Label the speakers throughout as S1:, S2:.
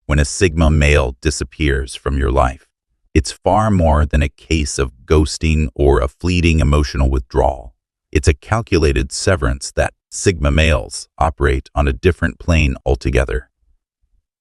S1: when a Sigma male disappears from your life. It's far more than a case of ghosting or a fleeting emotional withdrawal. It's a calculated severance that Sigma males operate on a different plane altogether.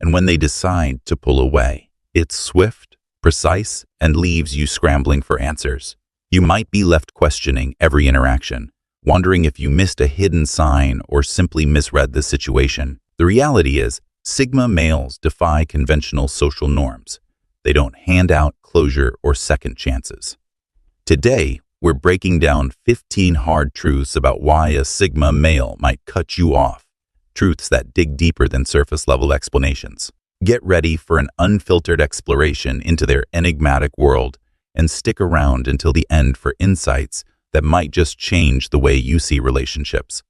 S1: And when they decide to pull away, it's swift, precise, and leaves you scrambling for answers. You might be left questioning every interaction, wondering if you missed a hidden sign or simply misread the situation. The reality is, Sigma males defy conventional social norms. They don't hand out closure or second chances. Today, we're breaking down 15 hard truths about why a Sigma male might cut you off. Truths that dig deeper than surface-level explanations. Get ready for an unfiltered exploration into their enigmatic world, and stick around until the end for insights that might just change the way you see relationships.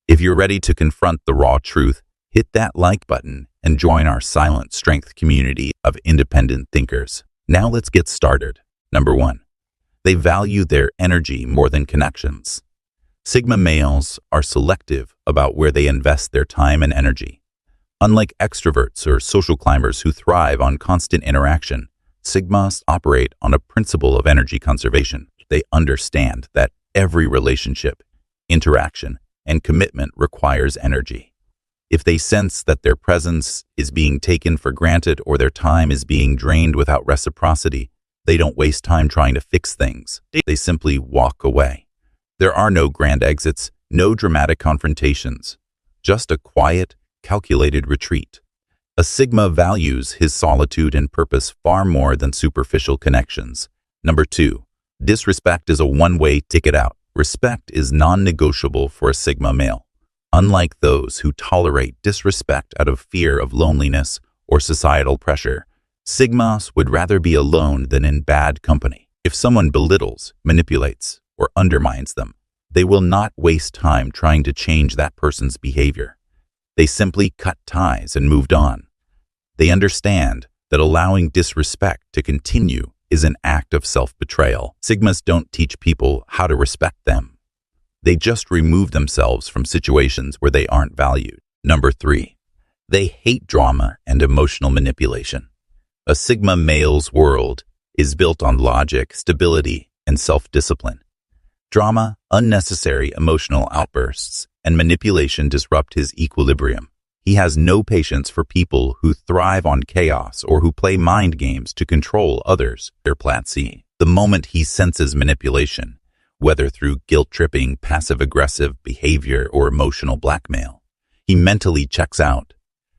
S1: If you're ready to confront the raw truth, hit that like button and join our silent strength community of independent thinkers. Now let's get started. Number 1. They value their energy more than connections. Sigma males are selective about where they invest their time and energy. Unlike extroverts or social climbers who thrive on constant interaction, Sigmas operate on a principle of energy conservation. They understand that every relationship, interaction, and commitment requires energy. If they sense that their presence is being taken for granted or their time is being drained without reciprocity, they don't waste time trying to fix things. They simply walk away. There are no grand exits, no dramatic confrontations, just a quiet, calculated retreat. A Sigma values his solitude and purpose far more than superficial connections. Number 2. Disrespect is a one-way ticket out. Respect is non-negotiable for a Sigma male. Unlike those who tolerate disrespect out of fear of loneliness or societal pressure, Sigmas would rather be alone than in bad company. If someone belittles, manipulates, or undermines them, they will not waste time trying to change that person's behavior. They simply cut ties and moved on. They understand that allowing disrespect to continue is an act of self-betrayal. Sigmas don't teach people how to respect them. They just remove themselves from situations where they aren't valued. Number 3. They hate drama and emotional manipulation. A Sigma male's world is built on logic, stability, and self-discipline. Drama, unnecessary emotional outbursts, and manipulation disrupt his equilibrium. He has no patience for people who thrive on chaos or who play mind games to control others. The moment he senses manipulation, whether through guilt-tripping, passive-aggressive behavior or emotional blackmail, he mentally checks out.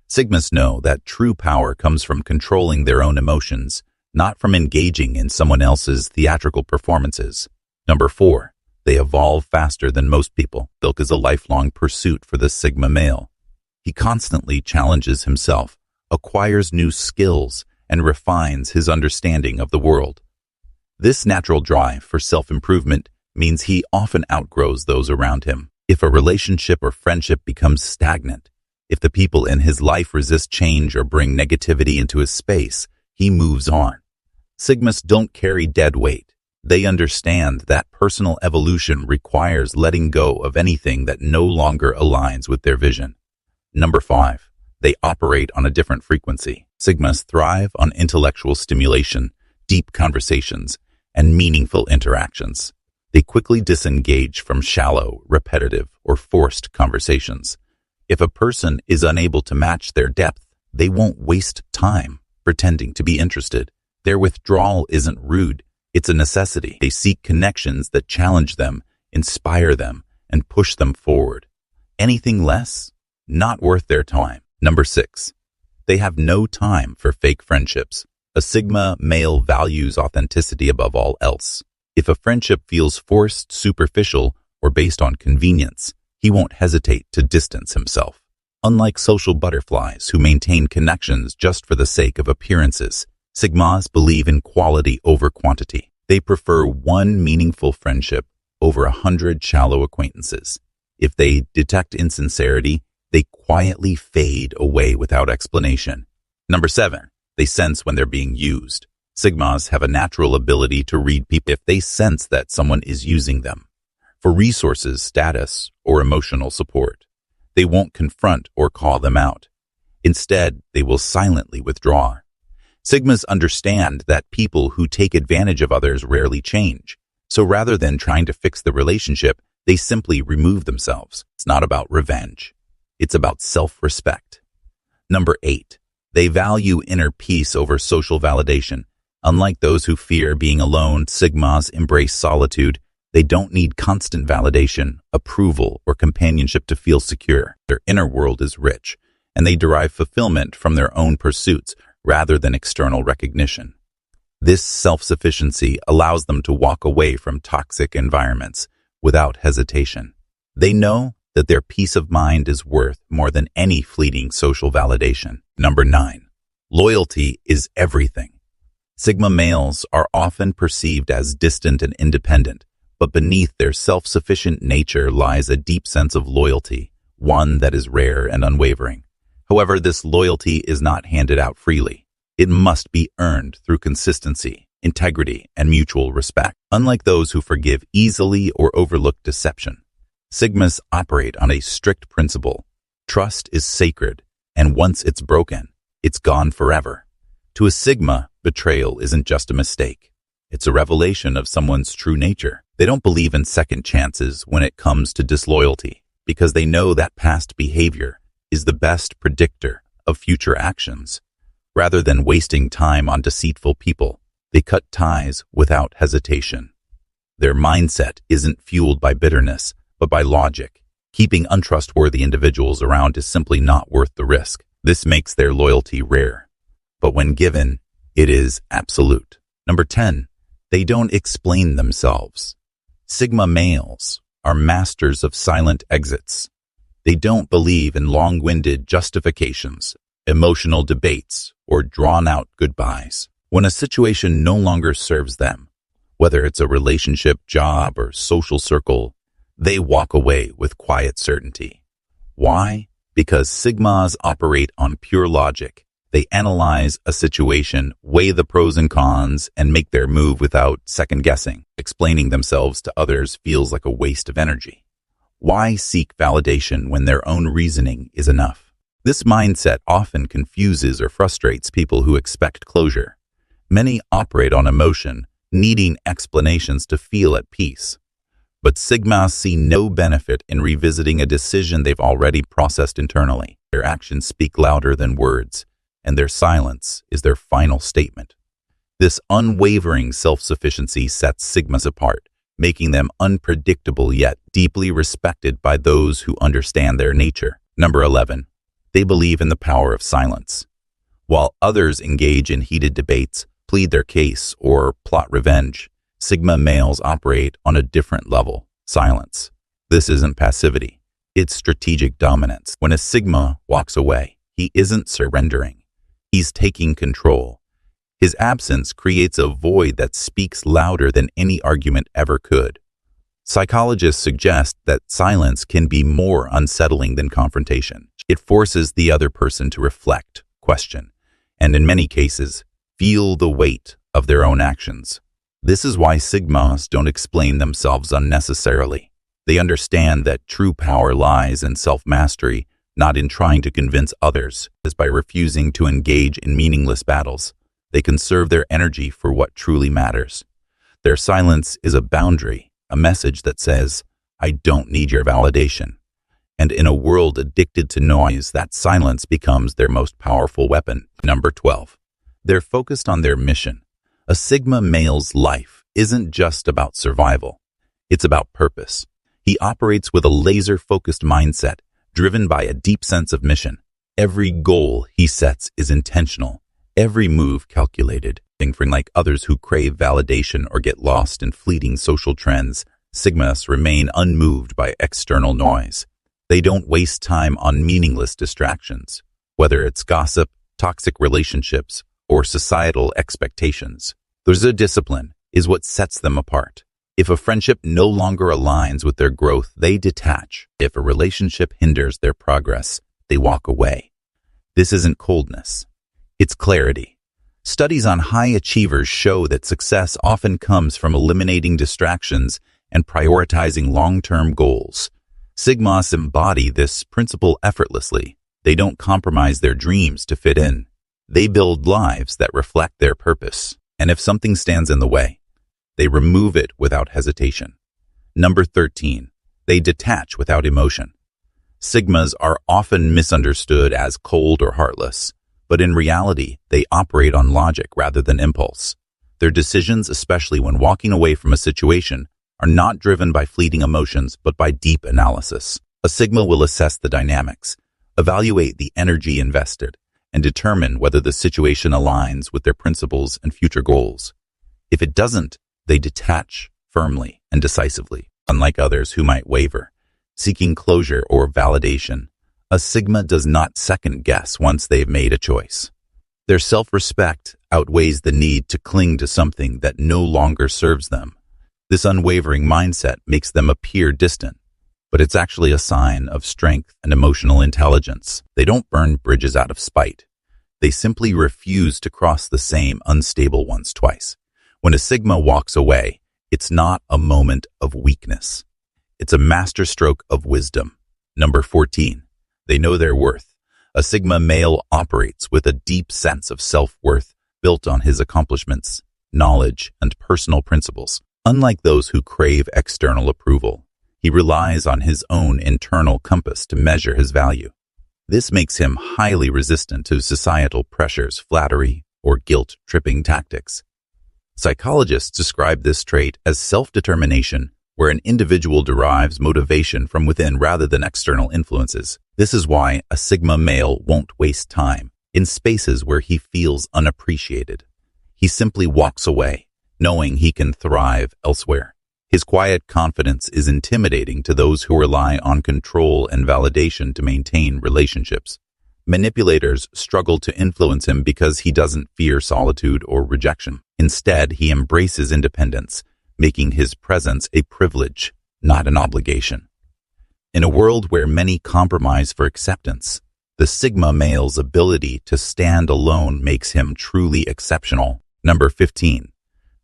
S1: Sigmas know that true power comes from controlling their own emotions, not from engaging in someone else's theatrical performances. Number 4. They evolve faster than most people. Silk is a lifelong pursuit for the Sigma male. He constantly challenges himself, acquires new skills, and refines his understanding of the world. This natural drive for self-improvement means he often outgrows those around him. If a relationship or friendship becomes stagnant, if the people in his life resist change or bring negativity into his space, he moves on. Sigmas don't carry dead weight. They understand that personal evolution requires letting go of anything that no longer aligns with their vision. Number 5. They operate on a different frequency. Sigmas thrive on intellectual stimulation, deep conversations, and meaningful interactions. They quickly disengage from shallow, repetitive, or forced conversations. If a person is unable to match their depth, they won't waste time pretending to be interested. Their withdrawal isn't rude, it's a necessity. They seek connections that challenge them, inspire them, and push them forward. Anything less? Not worth their time. Number 6. They have no time for fake friendships. A Sigma male values authenticity above all else. If a friendship feels forced, superficial, or based on convenience, he won't hesitate to distance himself. Unlike social butterflies who maintain connections just for the sake of appearances, Sigmas believe in quality over quantity. They prefer one meaningful friendship over 100 shallow acquaintances. If they detect insincerity, they quietly fade away without explanation. Number 7. They sense when they're being used. Sigmas have a natural ability to read people if they sense that someone is using them for resources, status, or emotional support. They won't confront or call them out. Instead, they will silently withdraw. Sigmas understand that people who take advantage of others rarely change. So rather than trying to fix the relationship, they simply remove themselves. It's not about revenge. It's about self-respect. Number 8. They value inner peace over social validation. Unlike those who fear being alone, Sigmas embrace solitude. They don't need constant validation, approval, or companionship to feel secure. Their inner world is rich, and they derive fulfillment from their own pursuits rather than external recognition. This self-sufficiency allows them to walk away from toxic environments without hesitation. They know that their peace of mind is worth more than any fleeting social validation. Number 9. Loyalty is everything. Sigma males are often perceived as distant and independent, but beneath their self-sufficient nature lies a deep sense of loyalty, one that is rare and unwavering. However, this loyalty is not handed out freely. It must be earned through consistency, integrity, and mutual respect. Unlike those who forgive easily or overlook deception, Sigmas operate on a strict principle. Trust is sacred, and once it's broken, it's gone forever. To a Sigma, betrayal isn't just a mistake. It's a revelation of someone's true nature. They don't believe in second chances when it comes to disloyalty, because they know that past behavior is the best predictor of future actions. Rather than wasting time on deceitful people, they cut ties without hesitation. Their mindset isn't fueled by bitterness, but by logic. Keeping untrustworthy individuals around is simply not worth the risk. This makes their loyalty rare, but when given, it is absolute. Number 10. They don't explain themselves. Sigma males are masters of silent exits. They don't believe in long-winded justifications, emotional debates, or drawn-out goodbyes. When a situation no longer serves them, whether it's a relationship, job, or social circle, they walk away with quiet certainty. Why? Because Sigmas operate on pure logic. They analyze a situation, weigh the pros and cons, and make their move without second-guessing. Explaining themselves to others feels like a waste of energy. Why seek validation when their own reasoning is enough? This mindset often confuses or frustrates people who expect closure. Many operate on emotion, needing explanations to feel at peace. But Sigmas see no benefit in revisiting a decision they've already processed internally. Their actions speak louder than words, and their silence is their final statement. This unwavering self-sufficiency sets Sigmas apart, making them unpredictable yet deeply respected by those who understand their nature. Number 11. They believe in the power of silence. While others engage in heated debates, plead their case, or plot revenge, Sigma males operate on a different level: silence. This isn't passivity. It's strategic dominance. When a Sigma walks away, he isn't surrendering. He's taking control. His absence creates a void that speaks louder than any argument ever could. Psychologists suggest that silence can be more unsettling than confrontation. It forces the other person to reflect, question, and in many cases, feel the weight of their own actions. This is why Sigmas don't explain themselves unnecessarily. They understand that true power lies in self-mastery, not in trying to convince others. As by refusing to engage in meaningless battles, they conserve their energy for what truly matters. Their silence is a boundary, a message that says, "I don't need your validation." And in a world addicted to noise, that silence becomes their most powerful weapon. Number 12. They're focused on their mission. A Sigma male's life isn't just about survival. It's about purpose. He operates with a laser-focused mindset, driven by a deep sense of mission. Every goal he sets is intentional, every move calculated. Like others who crave validation or get lost in fleeting social trends, Sigmas remain unmoved by external noise. They don't waste time on meaningless distractions, whether it's gossip, toxic relationships, or societal expectations. Their discipline is what sets them apart. If a friendship no longer aligns with their growth, they detach. If a relationship hinders their progress, they walk away. This isn't coldness. It's clarity. Studies on high achievers show that success often comes from eliminating distractions and prioritizing long-term goals. Sigmas embody this principle effortlessly. They don't compromise their dreams to fit in. They build lives that reflect their purpose. And if something stands in the way, they remove it without hesitation. Number 13, they detach without emotion. Sigmas are often misunderstood as cold or heartless, but in reality, they operate on logic rather than impulse. Their decisions, especially when walking away from a situation, are not driven by fleeting emotions but by deep analysis. A Sigma will assess the dynamics, evaluate the energy invested, and determine whether the situation aligns with their principles and future goals. If it doesn't, they detach firmly and decisively. Unlike others who might waver, seeking closure or validation, a Sigma does not second-guess once they've made a choice. Their self-respect outweighs the need to cling to something that no longer serves them. This unwavering mindset makes them appear distant, but it's actually a sign of strength and emotional intelligence. They don't burn bridges out of spite. They simply refuse to cross the same unstable ones twice. When a Sigma walks away, it's not a moment of weakness. It's a masterstroke of wisdom. Number 14, they know their worth. A Sigma male operates with a deep sense of self-worth built on his accomplishments, knowledge, and personal principles. Unlike those who crave external approval, he relies on his own internal compass to measure his value. This makes him highly resistant to societal pressures, flattery, or guilt-tripping tactics. Psychologists describe this trait as self-determination, where an individual derives motivation from within rather than external influences. This is why a Sigma male won't waste time in spaces where he feels unappreciated. He simply walks away, knowing he can thrive elsewhere. His quiet confidence is intimidating to those who rely on control and validation to maintain relationships. Manipulators struggle to influence him because he doesn't fear solitude or rejection. Instead, he embraces independence, making his presence a privilege, not an obligation. In a world where many compromise for acceptance, the Sigma male's ability to stand alone makes him truly exceptional. Number 15,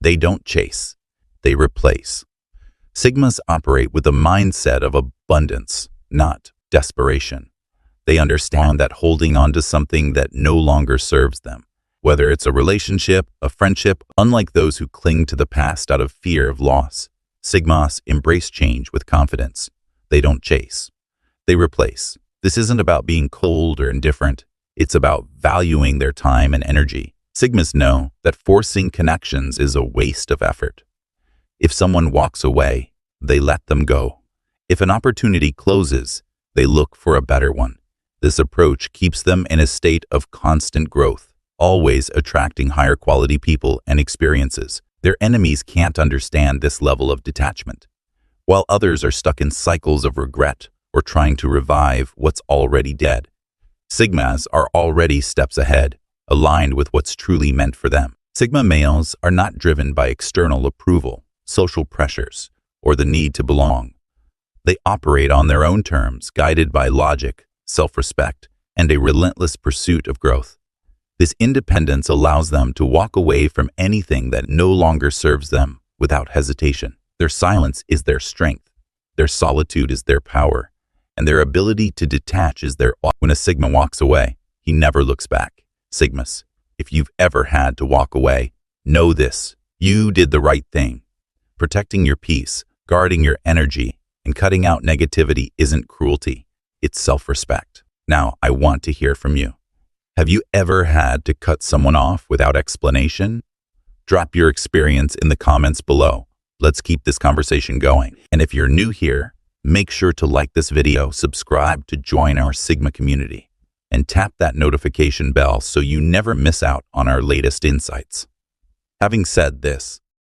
S1: they don't chase, they replace. Sigmas operate with a mindset of abundance, not desperation. They understand that holding on to something that no longer serves them, whether it's a relationship, a friendship, unlike those who cling to the past out of fear of loss, Sigmas embrace change with confidence. They don't chase. They replace. This isn't about being cold or indifferent. It's about valuing their time and energy. Sigmas know that forcing connections is a waste of effort. If someone walks away, they let them go. If an opportunity closes, they look for a better one. This approach keeps them in a state of constant growth, always attracting higher quality people and experiences. Their enemies can't understand this level of detachment, while others are stuck in cycles of regret or trying to revive what's already dead. Sigmas are already steps ahead, aligned with what's truly meant for them. Sigma males are not driven by external approval, social pressures, or the need to belong. They operate on their own terms, guided by logic, self-respect, and a relentless pursuit of growth. This independence allows them to walk away from anything that no longer serves them without hesitation. Their silence is their strength, their solitude is their power, and their ability to detach is their awe. When a Sigma walks away, he never looks back. Sigmas, if you've ever had to walk away, know this: you did the right thing. Protecting your peace, guarding your energy, and cutting out negativity isn't cruelty. It's self-respect. Now, I want to hear from you. Have you ever had to cut someone off without explanation? Drop your experience in the comments below. Let's keep this conversation going. And if you're new here, make sure to like this video, subscribe to join our Sigma community, and tap that notification bell so you never miss out on our latest insights. Having said this,